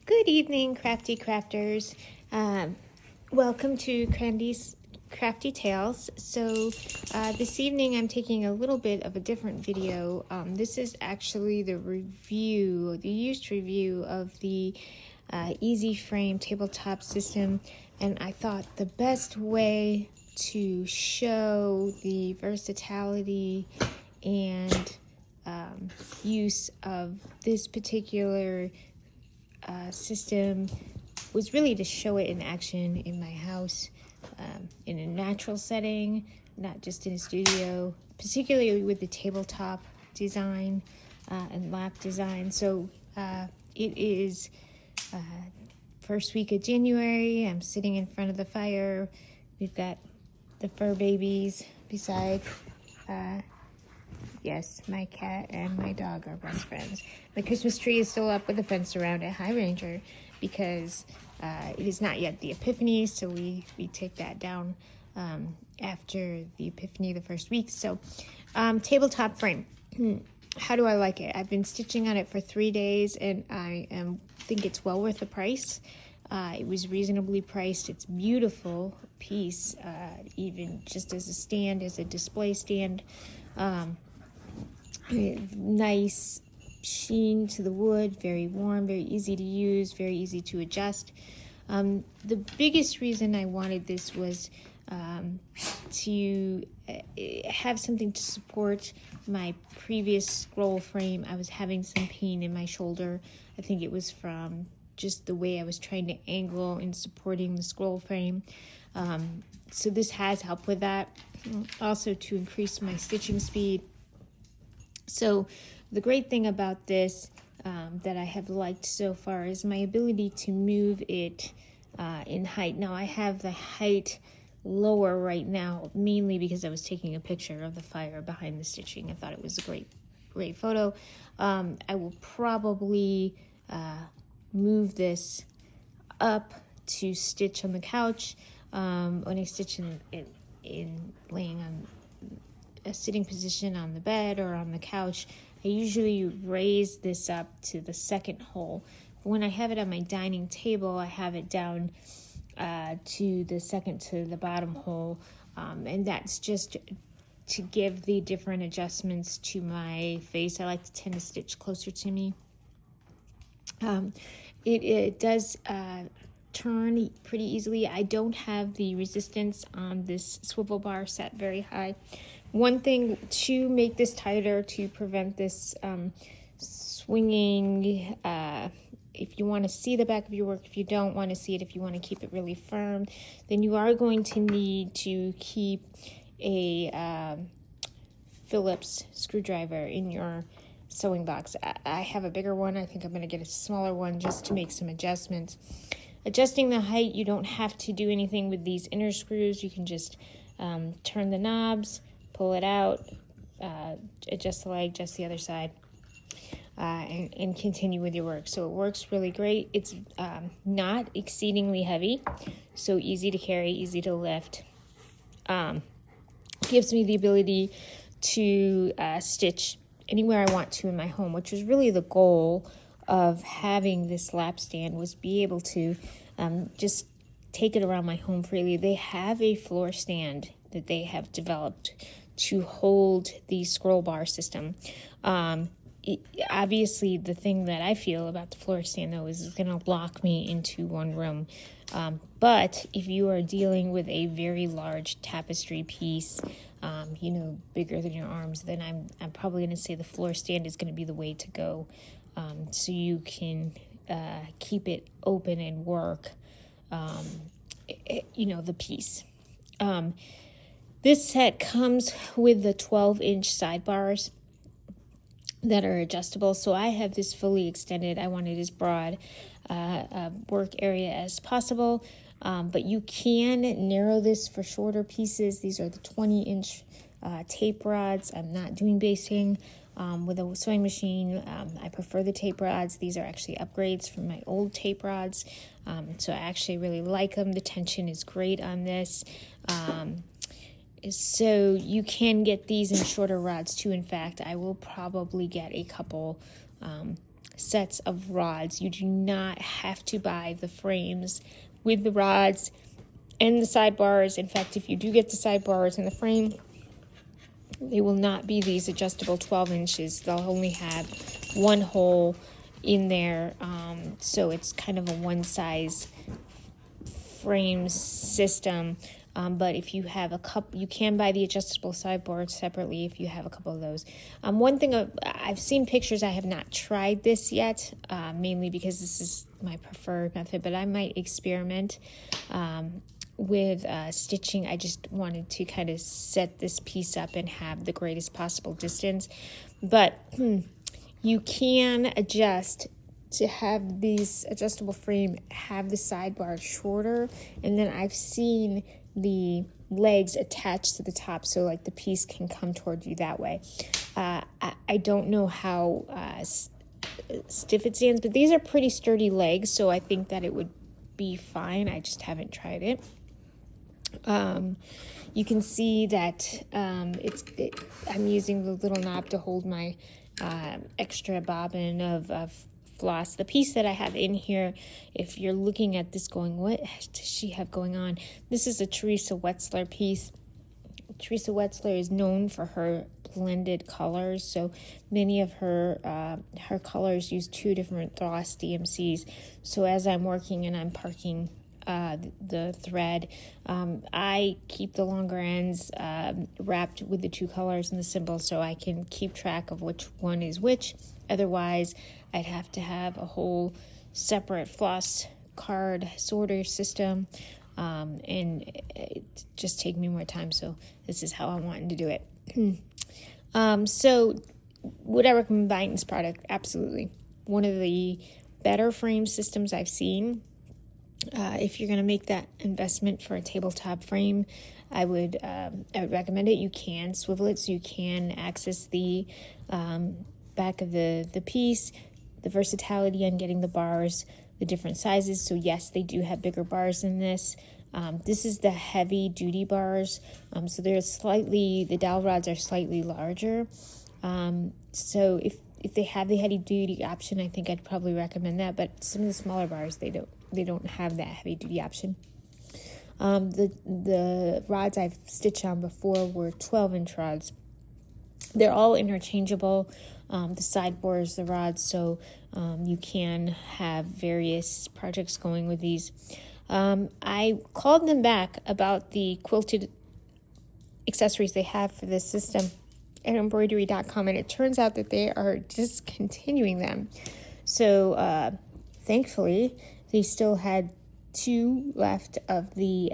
Good evening, crafty crafters. Welcome to Crandy's Crafty Tales. So this evening I'm taking a little bit of a different video. This is actually the used review of the Easy Frame tabletop system, and I thought the best way to show the versatility and use of this particular system was really to show it in action in my house, in a natural setting, not just in a studio, particularly with the tabletop design and lap design. So it is first week of January. I'm sitting in front of the fire. We've got the fur babies beside. Yes, my cat and my dog are best friends. The Christmas tree is still up with a fence around it, High Ranger, because it is not yet the Epiphany, so we take that down after the Epiphany the first week. So, tabletop frame. How do I like it? I've been stitching on it for 3 days, and I think it's well worth the price. It was reasonably priced. It's a beautiful piece, even just as a stand, as a display stand. Nice sheen to the wood, very warm, very easy to use, very easy to adjust. The biggest reason I wanted this was to have something to support my previous scroll frame. I was having some pain in my shoulder. I think it was from just the way I was trying to angle in supporting the scroll frame. So this has helped with that. Also to increase my stitching speed. So the great thing about this that I have liked so far is my ability to move it in height. Now I have the height lower right now, mainly because I was taking a picture of the fire behind the stitching. I thought it was a great photo. I will probably move this up to stitch on the couch. When I stitch in laying on a sitting position on the bed or on the couch, I usually raise this up to the second hole. But when I have it on my dining table, I have it down to the second to the bottom hole, and that's just to give the different adjustments to my face. I like to tend to stitch closer to me. It does turn pretty easily. I don't have the resistance on this swivel bar set very high. One thing to make this tighter, to prevent this swinging, if you want to see the back of your work, if you don't want to see it, if you want to keep it really firm, then you are going to need to keep a Phillips screwdriver in your sewing box. I have a bigger one. I think I'm going to get a smaller one just to make some adjustments. Adjusting the height, you don't have to do anything with these inner screws. You can just turn the knobs, pull it out, adjust the leg, adjust the other side, and continue with your work. So it works really great. It's not exceedingly heavy, so easy to carry, easy to lift. Gives me the ability to stitch anywhere I want to in my home, which was really the goal of having this lap stand, was be able to just take it around my home freely. They have a floor stand that they have developed to hold the scroll bar system. Obviously, the thing that I feel about the floor stand, though, is it's going to lock me into one room. But if you are dealing with a very large tapestry piece, bigger than your arms, then I'm probably going to say the floor stand is going to be the way to go. So you can keep it open and work, the piece. This set comes with the 12-inch sidebars that are adjustable. So I have this fully extended. I want it as broad work area as possible. But you can narrow this for shorter pieces. These are the 20-inch tape rods. I'm not doing basting with a sewing machine. I prefer the tape rods. These are actually upgrades from my old tape rods. So I actually really like them. The tension is great on this. So you can get these in shorter rods too. In fact, I will probably get a couple sets of rods. You do not have to buy the frames with the rods and the sidebars. In fact, if you do get the sidebars and the frame, they will not be these adjustable 12 inches. They'll only have one hole in there, so it's kind of a one size frame system. But if you have a couple, you can buy the adjustable sideboard separately if you have a couple of those. One thing I've seen pictures, I have not tried this yet, mainly because this is my preferred method, but I might experiment with stitching. I just wanted to kind of set this piece up and have the greatest possible distance. But you can adjust to have these adjustable frame have the sidebar shorter, and then I've seen the legs attached to the top, so like the piece can come toward you that way. I don't know how stiff it stands, but these are pretty sturdy legs, so I think that it would be fine. I just haven't tried it. You can see that I'm using the little knob to hold my extra bobbin of floss. The piece that I have in here, if you're looking at this going, what does she have going on? This is a Teresa Wetzler piece. Teresa Wetzler is known for her blended colors, so many of her colors use two different Ross DMCs. So as I'm working and I'm parking the thread, I keep the longer ends wrapped with the two colors and the symbols, so I can keep track of which one is which. Otherwise, I'd have to have a whole separate floss card sorter system, and it just take me more time. So this is how I'm wanting to do it. So would I recommend buying this product? Absolutely. One of the better frame systems I've seen. If you're going to make that investment for a tabletop frame, I would recommend it. You can swivel it so you can access the back of the piece, the versatility on getting the bars, the different sizes. So yes, they do have bigger bars than this. This is the heavy duty bars. So the dowel rods are slightly larger. So if they have the heavy duty option, I think I'd probably recommend that. But some of the smaller bars, they don't have that heavy duty option. The rods I've stitched on before were 12-inch rods. They're all interchangeable, the sideboards, the rods, so you can have various projects going with these. I called them back about the quilted accessories they have for this system at embroidery.com, and it turns out that they are discontinuing them. So thankfully, they still had two left of the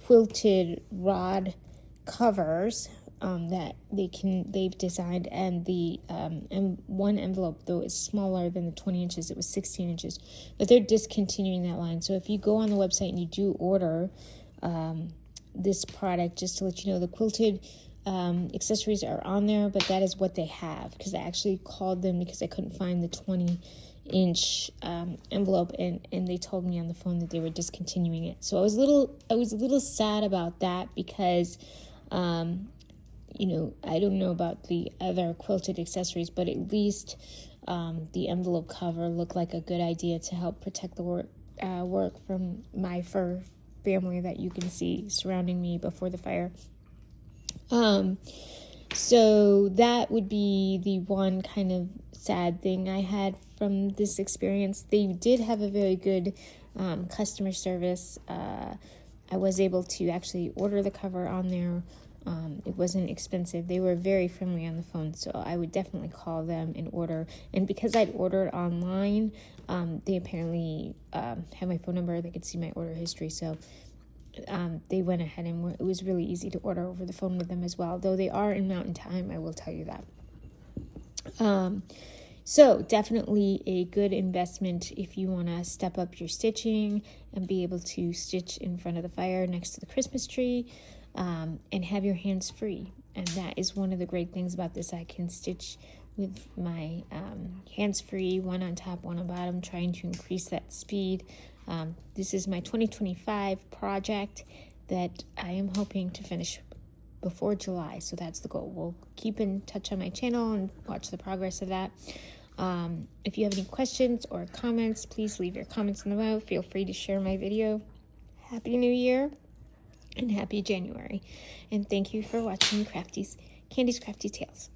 quilted rod covers that they've designed, and the one envelope, though is smaller than the 20 inches, it was 16 inches, but they're discontinuing that line. So if you go on the website and you do order this product, just to let you know, the quilted accessories are on there, but that is what they have, because I actually called them because I couldn't find the 20-inch envelope, and they told me on the phone that they were discontinuing it. So I was a little sad about that, because I don't know about the other quilted accessories, but at least the envelope cover looked like a good idea to help protect the work from my fur family that you can see surrounding me before the fire. So that would be the one kind of sad thing I had from this experience. They did have a very good customer service. I was able to actually order the cover on there. It wasn't expensive. They were very friendly on the phone, so I would definitely call them and order. And because I'd ordered online, they apparently had my phone number. They could see my order history, so they went ahead, and it was really easy to order over the phone with them as well, though they are in Mountain Time, I will tell you that. So definitely a good investment if you want to step up your stitching and be able to stitch in front of the fire next to the Christmas tree, and have your hands free. And that is one of the great things about this. I can stitch with my hands free, one on top, one on bottom, trying to increase that speed. This is my 2025 project that I am hoping to finish before July. So that's the goal. We'll keep in touch on my channel and watch the progress of that. If you have any questions or comments, please leave your comments in the below. Feel free to share my video. Happy New Year and happy January. And thank you for watching Candy's Crafty Tales.